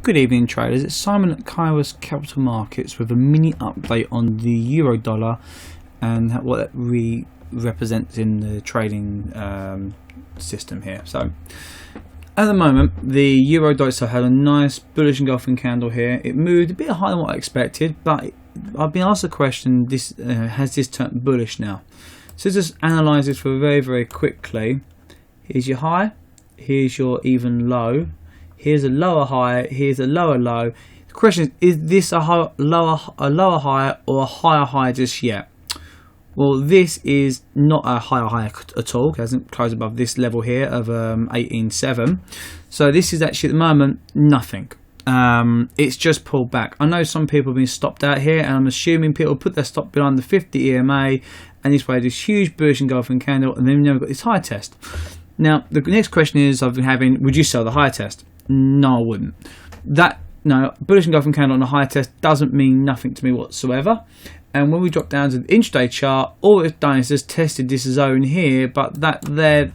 Good evening traders, it's Simon at Kairos Capital Markets with a mini update on the euro dollar and what that represents in the trading system here. So at the moment the euro dollar had a nice bullish engulfing candle here. It moved a bit higher than what I expected, but I've been asked the question, has this turned bullish now? So just analyse this for very quickly. Here's your high, here's your even low. Here's a lower high, here's a lower low. The question is this a lower high or a higher high just yet? Well, this is not a higher high at all. It hasn't closed above this level here of 18.7. So this is actually at the moment nothing. It's just pulled back. I know some people have been stopped out here, and I'm assuming people put their stop behind the 50 EMA, and this way this huge bullish engulfing candle, and then we've never got this high test. Now the next question is I've been having, would you sell the high test? No, I wouldn't. Bullish engulfing candle on a high test doesn't mean nothing to me whatsoever. And when we drop down to the intraday chart, all it's done is just tested this zone here, but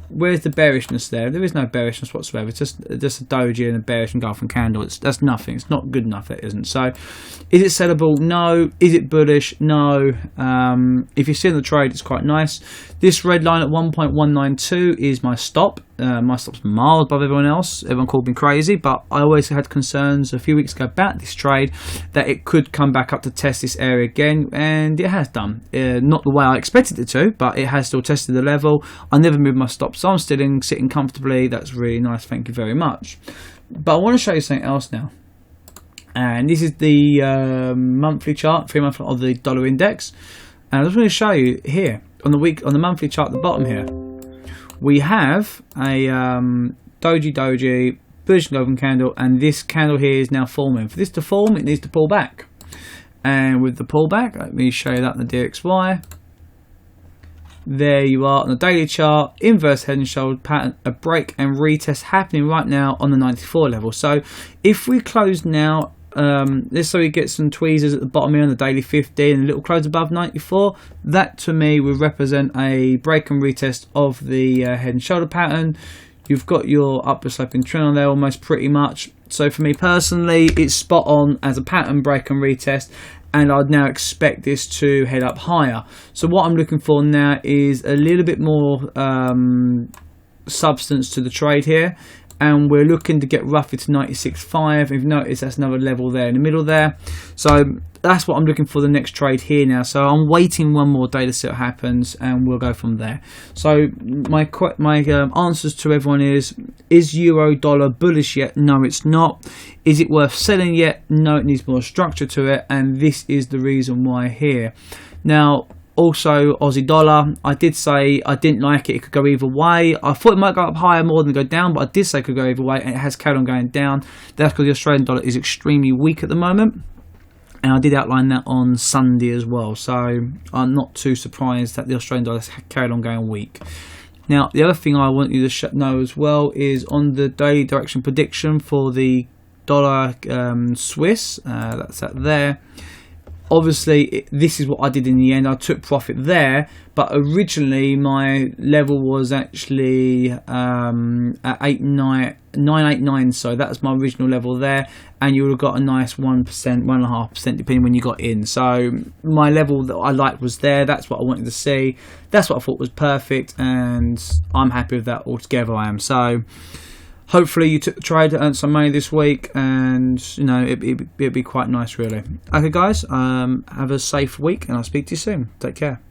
where's the bearishness there? There is no bearishness whatsoever. It's just a doji and a bearish engulfing candle. That's nothing. It's not good enough, it isn't. So is it sellable? No. Is it bullish? No. If you see in the trade, it's quite nice. This red line at 1.192 is my stop. My stop's miles above everyone else. Everyone called me crazy, but I always had concerns a few weeks ago about this trade that it could come back up to test this area again, and it has done. Not the way I expected it to, but it has still tested the level. I never moved my stop, so I'm still sitting comfortably. That's really nice, thank you very much. But I want to show you something else now, and this is the monthly chart, 3 month of the dollar index, and I just want to show you here on the monthly chart at the bottom here. We have a doji, bullish engulfing candle, and this candle here is now forming. For this to form, it needs to pull back. And with the pullback, let me show you that in the DXY. There you are on the daily chart, inverse head and shoulder pattern, a break and retest happening right now on the 94 level. So if we close now, let's say we get some tweezers at the bottom here on the daily 50 and a little close above 94, that to me would represent a break and retest of the head and shoulder pattern. You've got your upward sloping trend on there almost pretty much. So for me personally, it's spot on as a pattern break and retest, and I'd now expect this to head up higher. So what I'm looking for now is a little bit more substance to the trade here, and we're looking to get roughly to 96.5. If you notice, that's another level there in the middle there. So that's what I'm looking for the next trade here now. So I'm waiting one more data set happens, and we'll go from there. So my answers to everyone is euro dollar bullish yet? No, it's not. Is it worth selling yet? No, it needs more structure to it, and this is the reason why here. Now, also, Aussie dollar, I did say I didn't like it. It could go either way. I thought it might go up higher more than go down, but I did say it could go either way, and it has carried on going down. That's because the Australian dollar is extremely weak at the moment, and I did outline that on Sunday as well. So I'm not too surprised that the Australian dollar has carried on going weak. Now, the other thing I want you to know as well is on the daily direction prediction for the dollar Swiss. That's that there. Obviously, this is what I did in the end. I took profit there, but originally my level was actually at 989, so that's my original level there, and you would have got a nice 1%, 1.5% depending when you got in. So my level that I liked was there. That's what I wanted to see. That's what I thought was perfect, and I'm happy with that altogether. I am. So hopefully you took the trade, earned some money this week, and you know it'd be quite nice really. Okay guys, have a safe week, and I'll speak to you soon. Take care.